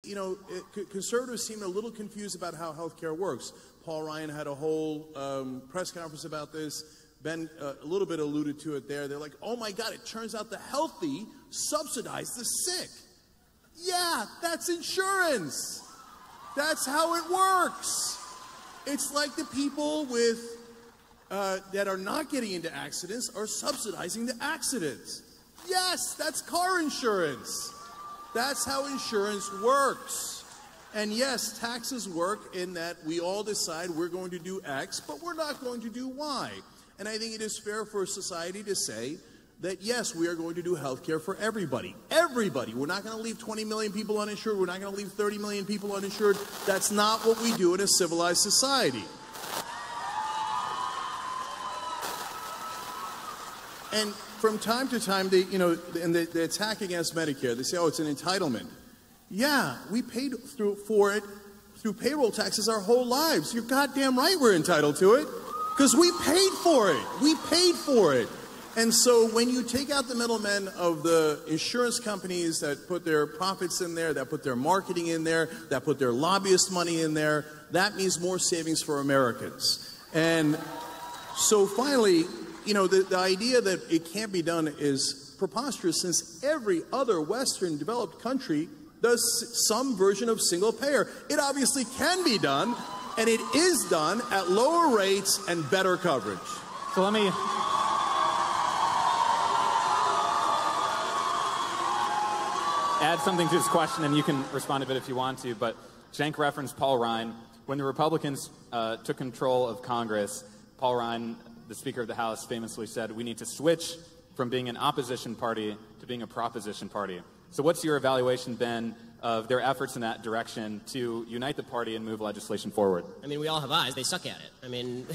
you know, conservatives seem a little confused about how healthcare works. Paul Ryan had a whole press conference about this. Ben a little bit alluded to it there. They're like, oh my God, it turns out the healthy subsidize the sick. Yeah, that's insurance. That's how it works. It's like the people with that are not getting into accidents are subsidizing the accidents. Yes, that's car insurance. That's how insurance works. And yes, taxes work in that we all decide we're going to do X, but we're not going to do Y. And I think it is fair for society to say that, yes, we are going to do health care for everybody. Everybody. We're not going to leave 20 million people uninsured. We're not going to leave 30 million people uninsured. That's not what we do in a civilized society. And from time to time, they, the attack against Medicare, they say, oh, it's an entitlement. Yeah, we paid for it through payroll taxes our whole lives. You're goddamn right we're entitled to it, because we paid for it. We paid for it. And so when you take out the middlemen of the insurance companies that put their profits in there, that put their marketing in there, that put their lobbyist money in there, that means more savings for Americans. And so finally, the idea that it can't be done is preposterous, since every other Western developed country does some version of single payer. It obviously can be done, and it is done at lower rates and better coverage. So let me add something to this question, and you can respond to it if you want to, but Cenk referenced Paul Ryan. When the Republicans took control of Congress, Paul Ryan, the Speaker of the House, famously said, we need to switch from being an opposition party to being a proposition party. So what's your evaluation, Ben, of their efforts in that direction to unite the party and move legislation forward? I mean, we all have eyes. They suck at it. I mean,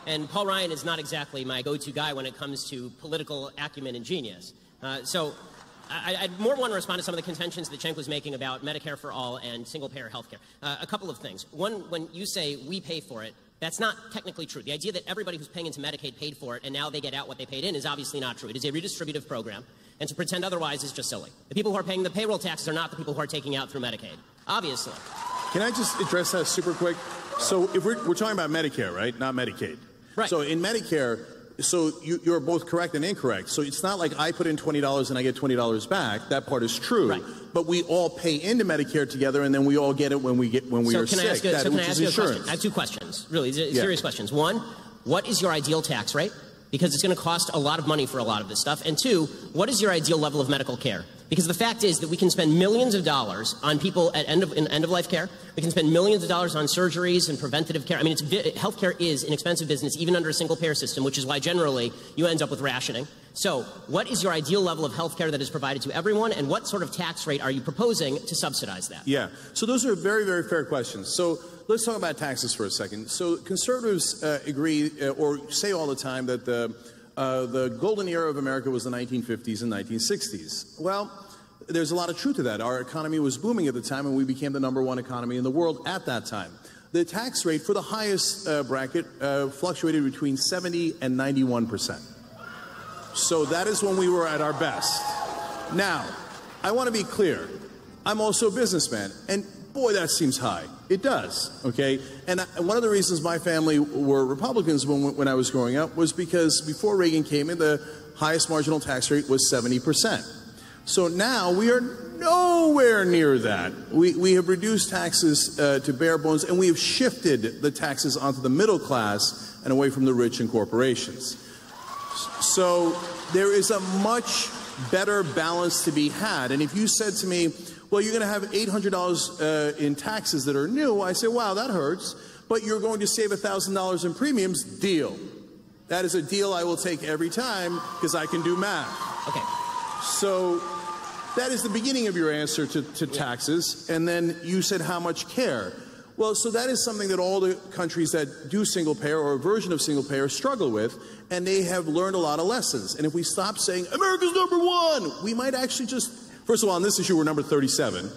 and Paul Ryan is not exactly my go-to guy when it comes to political acumen and genius. So I'd more want to respond to some of the contentions that Cenk was making about Medicare for all and single-payer health care. A couple of things. One, when you say we pay for it, that's not technically true. The idea that everybody who's paying into Medicaid paid for it and now they get out what they paid in is obviously not true. It is a redistributive program, and to pretend otherwise is just silly. The people who are paying the payroll taxes are not the people who are taking out through Medicaid, obviously. Can I just address that super quick? So if we're talking about Medicare, right, not Medicaid. Right. So in Medicare, so you're both correct and incorrect. So it's not like I put in $20 and I get $20 back. That part is true. Right. But we all pay into Medicare together, and then we all get it when we are sick. So can I ask you a question? I have two questions, really serious questions. One, what is your ideal tax rate? Because it's going to cost a lot of money for a lot of this stuff. And two, what is your ideal level of medical care? Because the fact is that we can spend millions of dollars on people at end-of-life care. We can spend millions of dollars on surgeries and preventative care. I mean, healthcare is an expensive business, even under a single-payer system, which is why generally you end up with rationing. So what is your ideal level of healthcare that is provided to everyone, and what sort of tax rate are you proposing to subsidize that? Yeah. So those are very, very fair questions. So let's talk about taxes for a second. So conservatives agree or say all the time that the golden era of America was the 1950s and 1960s. Well, there's a lot of truth to that. Our economy was booming at the time, and we became the #1 economy in the world at that time. The tax rate for the highest bracket fluctuated between 70 and 91%. So that is when we were at our best. Now, I want to be clear. I'm also a businessman, and boy, that seems high. It does, okay? And one of the reasons my family were Republicans when I was growing up was because before Reagan came in, the highest marginal tax rate was 70%. So now we are nowhere near that. We have reduced taxes to bare bones, and we have shifted the taxes onto the middle class and away from the rich and corporations. So there is a much better balance to be had. And if you said to me, well, you're going to have $800 in taxes that are new, I say, wow, that hurts. But you're going to save $1,000 in premiums, deal. That is a deal I will take every time because I can do math. Okay. So that is the beginning of your answer to taxes. And then you said how much care. Well, so that is something that all the countries that do single payer or a version of single payer struggle with, and they have learned a lot of lessons. And if we stop saying, America's #1, we might actually just, first of all, on this issue, we're number 37.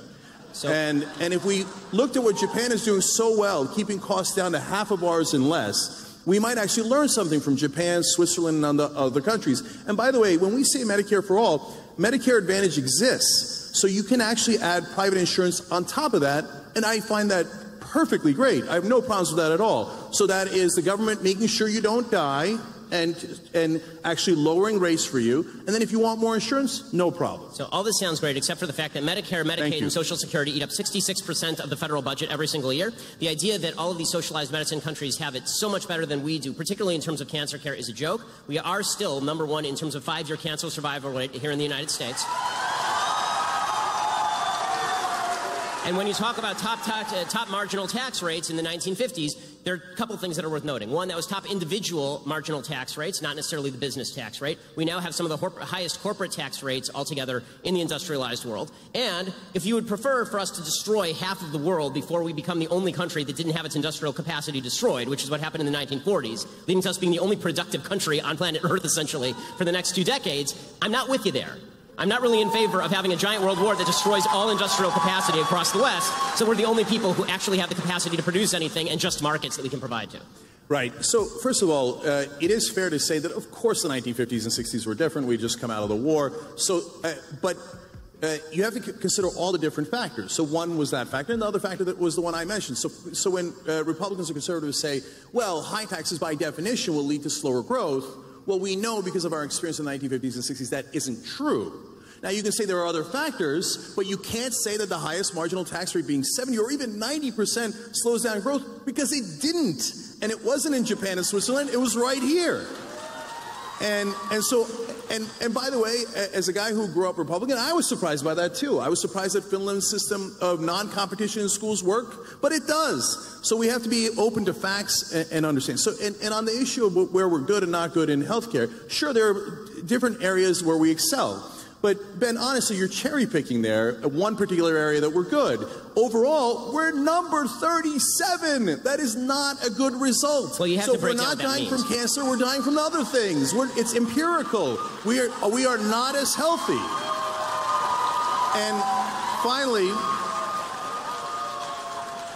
So, and if we looked at what Japan is doing so well, keeping costs down to half of ours and less, we might actually learn something from Japan, Switzerland, and other countries. And by the way, when we say Medicare for all, Medicare Advantage exists. So you can actually add private insurance on top of that, and I find that perfectly great. I have no problems with that at all. So that is the government making sure you don't die and actually lowering rates for you. And then if you want more insurance, no problem. So all this sounds great, except for the fact that Medicare, Medicaid, and Social Security eat up 66% of the federal budget every single year. The idea that all of these socialized medicine countries have it so much better than we do, particularly in terms of cancer care, is a joke. We are still #1 in terms of 5-year cancer survival rate here in the United States. And when you talk about top marginal tax rates in the 1950s, there are a couple things that are worth noting. One, that was top individual marginal tax rates, not necessarily the business tax rate. We now have some of the highest corporate tax rates altogether in the industrialized world. And if you would prefer for us to destroy half of the world before we become the only country that didn't have its industrial capacity destroyed, which is what happened in the 1940s, leading to us being the only productive country on planet Earth, essentially, for the next 2 decades, I'm not with you there. I'm not really in favor of having a giant world war that destroys all industrial capacity across the West, so we're the only people who actually have the capacity to produce anything and just markets that we can provide to. Right. So, first of all, it is fair to say that, of course, the 1950s and 60s were different. We'd just come out of the war. So, but you have to consider all the different factors. So one was that factor, and the other factor that was the one I mentioned. So when Republicans or conservatives say, well, high taxes by definition will lead to slower growth, well, we know because of our experience in the 1950s and 60s that isn't true. Now, you can say there are other factors, but you can't say that the highest marginal tax rate being 70 or even 90% slows down growth, because it didn't. And it wasn't in Japan and Switzerland, it was right here. And by the way, as a guy who grew up Republican, I was surprised by that too. I was surprised that Finland's system of non-competition in schools worked, but it does. So we have to be open to facts and understand. So, and on the issue of where we're good and not good in healthcare, sure, there are different areas where we excel. But, Ben, honestly, you're cherry-picking there one particular area that we're good. Overall, we're number 37. That is not a good result. Well, you have so to break if we're down not what that dying means. from cancer, we're dying from other things. It's empirical. We are not as healthy.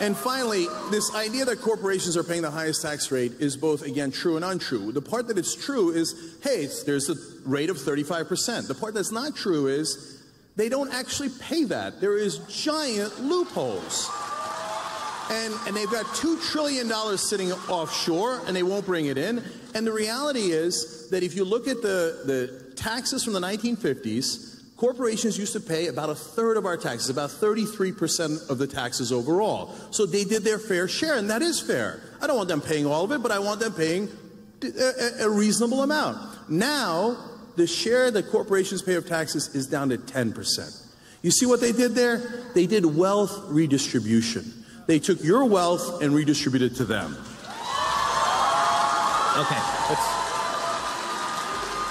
And finally, this idea that corporations are paying the highest tax rate is both, again, true and untrue. The part that is true is, hey, there's a rate of 35%. The part that's not true is they don't actually pay that. There is giant loopholes. And they've got $2 trillion sitting offshore, and they won't bring it in. And the reality is that if you look at the taxes from the 1950s, corporations used to pay about a third of our taxes, about 33% of the taxes overall. So they did their fair share, and that is fair. I don't want them paying all of it, but I want them paying a reasonable amount. Now, the share that corporations pay of taxes is down to 10%. You see what they did there? They did wealth redistribution. They took your wealth and redistributed it to them. Okay.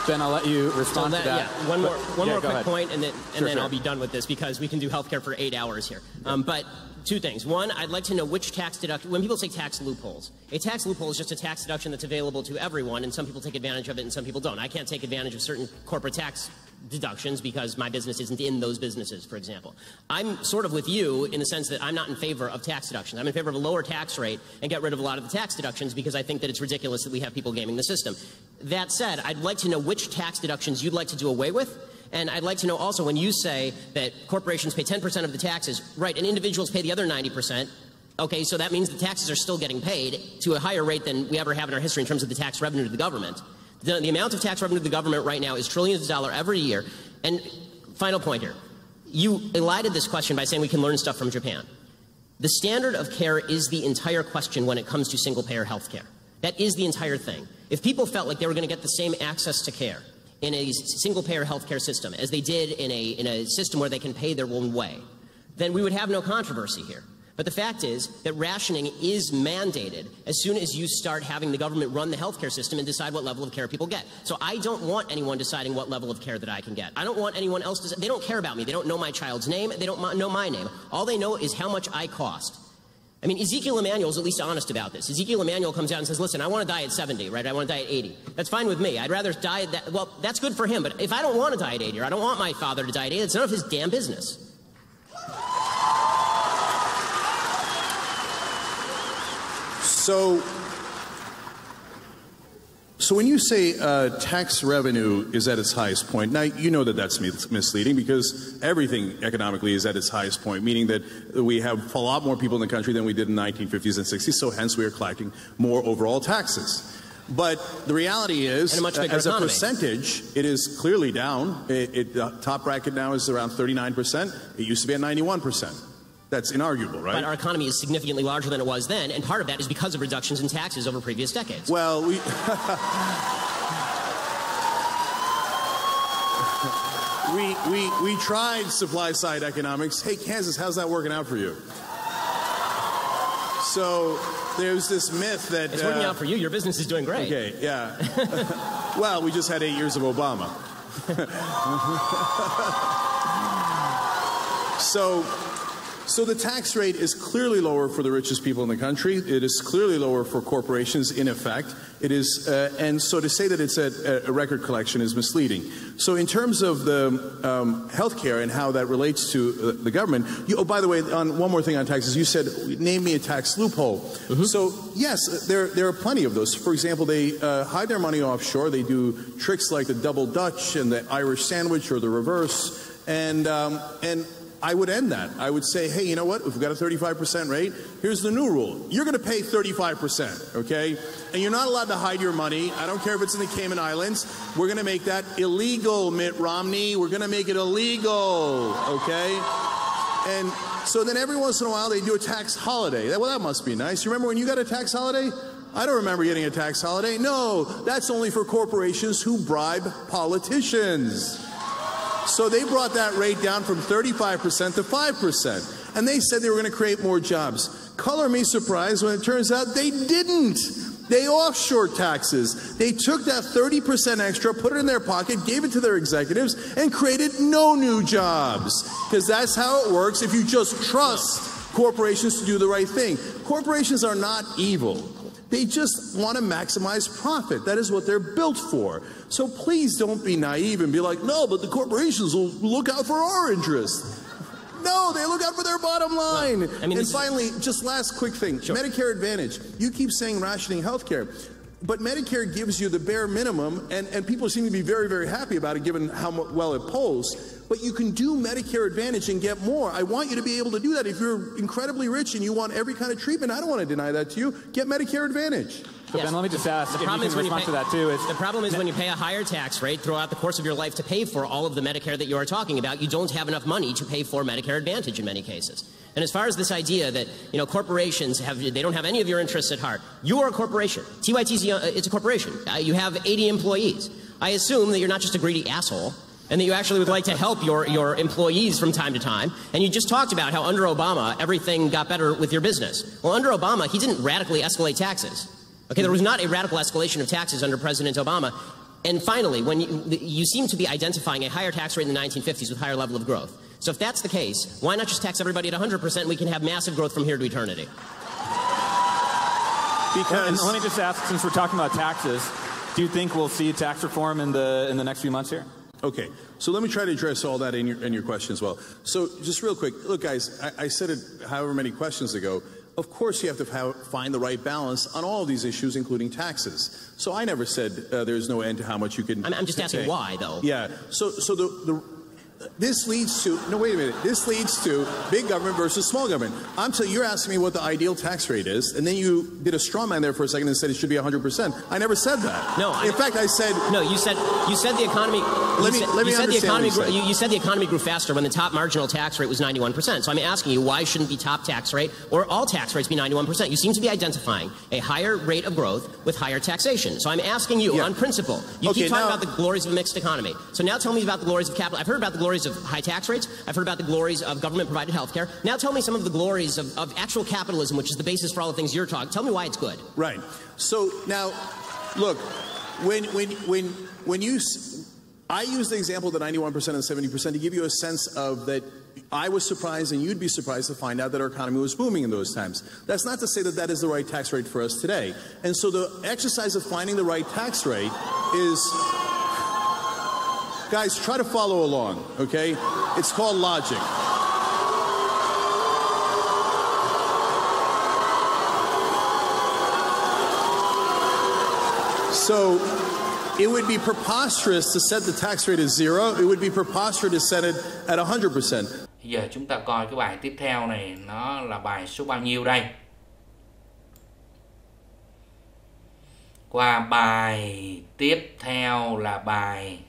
Jen, I'll let you respond to that. Yeah, one more quick point, and then Sure. I'll be done with this, because we can do healthcare for 8 hours here. But two things. One, I'd like to know which tax deduction, when people say tax loopholes, a tax loophole is just a tax deduction that's available to everyone, and some people take advantage of it and some people don't. I can't take advantage of certain corporate tax deductions because my business isn't in those businesses, for example. I'm sort of with you in the sense that I'm not in favor of tax deductions. I'm in favor of a lower tax rate and get rid of a lot of the tax deductions, because I think that it's ridiculous that we have people gaming the system. That said, I'd like to know which tax deductions you'd like to do away with. And I'd like to know also, when you say that corporations pay 10% of the taxes, right, and individuals pay the other 90%, okay, so that means the taxes are still getting paid to a higher rate than we ever have in our history in terms of the tax revenue to the government. The amount of tax revenue to the government right now is trillions of dollars every year. And final point here. You elided this question by saying we can learn stuff from Japan. The standard of care is the entire question when it comes to single-payer health care. That is the entire thing. If people felt like they were going to get the same access to care in a single-payer healthcare system as they did in a system where they can pay their own way, then we would have no controversy here. But the fact is that rationing is mandated as soon as you start having the government run the healthcare system and decide what level of care people get. So I don't want anyone deciding what level of care that I can get. I don't want anyone else to. They don't care about me. They don't know my child's name. They don't know my name. All they know is how much I cost. I mean, Ezekiel Emanuel's at least honest about this. Ezekiel Emanuel comes out and says, listen, I want to die at 70, right? I want to die at 80. That's fine with me. I'd rather die at that. Well, that's good for him. But if I don't want to die at 80, or I don't want my father to die at 80, it's none of his damn business. So So when you say tax revenue is at its highest point, now you know that that's misleading because everything economically is at its highest point, meaning that we have a lot more people in the country than we did in the 1950s and 60s, so hence we are collecting more overall taxes. But the reality is, as a percentage, it is clearly down. The top bracket now is around 39%. It used to be at 91%. That's inarguable, right? But our economy is significantly larger than it was then, and part of that is because of reductions in taxes over previous decades. Well, we tried supply-side economics. Hey, Kansas, how's that working out for you? So there's this myth that... It's working out for you. Your business is doing great. Okay, yeah. Well, we just had 8 years of Obama. So the tax rate is clearly lower for the richest people in the country. It is clearly lower for corporations, in effect. It is, and so to say that it's a record collection is misleading. So in terms of the health care and how that relates to the government, oh, by the way, on one more thing on taxes, you said, name me a tax loophole. Mm-hmm. So yes, there are plenty of those. For example, they hide their money offshore. They do tricks like the double Dutch and the Irish sandwich or the reverse, and I would end that. I would say, hey, you know what? If we've got a 35% rate, here's the new rule. You're going to pay 35%, okay? And you're not allowed to hide your money. I don't care if it's in the Cayman Islands. We're going to make that illegal, Mitt Romney. We're going to make it illegal, okay? And so then every once in a while they do a tax holiday. Well, that must be nice. You remember when you got a tax holiday? I don't remember getting a tax holiday. No, that's only for corporations who bribe politicians. So they brought that rate down from 35% to 5%. And they said they were going to create more jobs. Color me surprised when it turns out they didn't. They offshore taxes. They took that 30% extra, put it in their pocket, gave it to their executives, and created no new jobs. Because that's how it works if you just trust corporations to do the right thing. Corporations are not evil. They just want to maximize profit. That is what they're built for. So please don't be naive and be like, no, but the corporations will look out for our interests. No, they look out for their bottom line. Well, I mean, and finally, just last quick thing, sure. Medicare Advantage. You keep saying rationing health care. But Medicare gives you the bare minimum, and people seem to be very, very happy about it given how well it polls. But you can do Medicare Advantage and get more. I want you to be able to do that. If you're incredibly rich and you want every kind of treatment, I don't want to deny that to you. Get Medicare Advantage. So yes. Ben, let me just ask, the problem is when you pay, to that too. The problem is when you pay a higher tax rate throughout the course of your life to pay for all of the Medicare that you are talking about, you don't have enough money to pay for Medicare Advantage in many cases. And as far as this idea that, you know, corporations they don't have any of your interests at heart. You are a corporation. TYT's it's a corporation. You have 80 employees. I assume that you're not just a greedy asshole, and that you actually would like to help your employees from time to time. And you just talked about how under Obama, everything got better with your business. Well, under Obama, he didn't radically escalate taxes. Okay, there was not a radical escalation of taxes under President Obama. And finally, when you seem to be identifying a higher tax rate in the 1950s with higher level of growth. So if that's the case, why not just tax everybody at 100% and we can have massive growth from here to eternity? Because let me just ask, since we're talking about taxes, do you think we'll see tax reform in the next few months here? Okay, so let me try to address all that in your question as well. So just real quick, look guys, I said it however many questions ago, of course you have to find the right balance on all of these issues, including taxes. So I never said there's no end to how much you can I'm just asking why, though. Yeah, so this leads to, no wait a minute, this leads to big government versus small government. You're asking me what the ideal tax rate is, and then you did a straw man there for a second and said it should be 100%. I never said that. No. In fact, I said... No, you said the economy... You said the economy grew faster when the top marginal tax rate was 91%. So I'm asking you, why shouldn't the top tax rate or all tax rates be 91%? You seem to be identifying a higher rate of growth with higher taxation. So I'm asking you, on principle, you keep talking about the glories of a mixed economy. So now tell me about the glories of capital. I've heard about the glories of high tax rates. I've heard about the glories of government-provided health care. Now tell me some of the glories of actual capitalism, which is the basis for all the things you're talking. Tell me why it's good. Right. So now, look, I use the example of the 91% and 70% to give you a sense of that I was surprised and you'd be surprised to find out that our economy was booming in those times. That's not to say that that is the right tax rate for us today. And so the exercise of finding the right tax rate is... Guys, try to follow along, okay? It's called logic. So It would be preposterous to set the tax rate at 0. It would be preposterous to set it at 100%. Giờ chúng ta coi cái bài tiếp theo này, nó là bài số bao nhiêu đây? Qua bài tiếp theo là bài,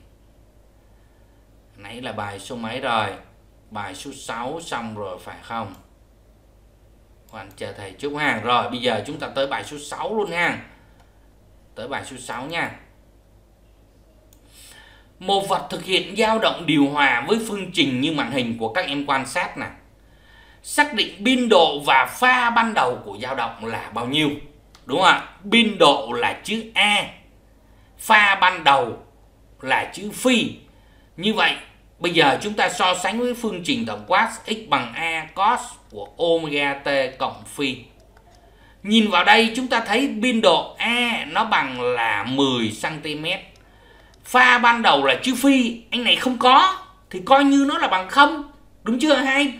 nãy là bài số mấy rồi? Bài số 6 xong rồi phải không? Bạn chờ thầy chút ha. Rồi bây giờ chúng ta tới bài số 6 luôn ha. Tới bài số 6 nha. Một vật thực hiện dao động điều hòa với phương trình như màn hình của các em quan sát nè. Xác định biên độ và pha ban đầu của dao động là bao nhiêu? Đúng không ạ? Biên độ là chữ A, pha ban đầu là chữ phi. Như vậy bây giờ chúng ta so sánh với phương trình tổng quát x bằng A cos của omega t cộng phi. Nhìn vào đây chúng ta thấy biên độ A nó bằng là 10 cm. Pha ban đầu là chữ phi, anh này không có thì coi như nó là bằng 0. Đúng chưa? Hai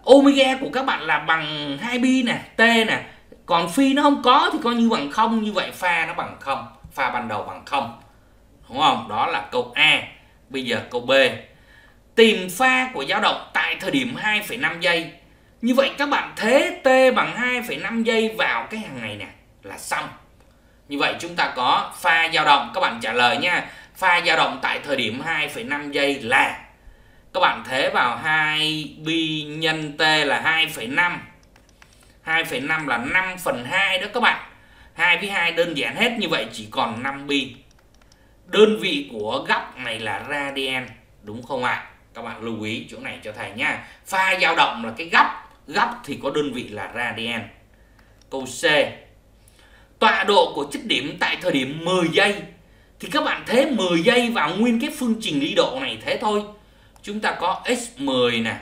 omega của các bạn là bằng 2pi nè, t nè. Còn phi nó không có thì coi như bằng 0. Như vậy pha nó bằng 0, pha ban đầu bằng 0. Đúng không? Đó là câu A. Bây giờ câu B. Tìm pha của dao động tại thời điểm 2,5 giây. Như vậy các bạn thế t bằng 2,5 giây vào cái hàng này nè là xong. Như vậy chúng ta có pha dao động, các bạn trả lời nha. Pha dao động tại thời điểm 2,5 giây là, các bạn thế vào 2pi nhân t là 2,5. 2,5 là 5/2 đó các bạn. 2 với 2 đơn giản hết, như vậy chỉ còn 5pi. Đơn vị của góc này là radian, đúng không ạ? Các bạn lưu ý chỗ này cho thầy nha. Pha dao động là cái góc thì có đơn vị là radian. Câu C. Tọa độ của chất điểm tại thời điểm 10 giây. Thì các bạn thế 10 giây vào nguyên cái phương trình ly độ này thế thôi. Chúng ta có x10 nè,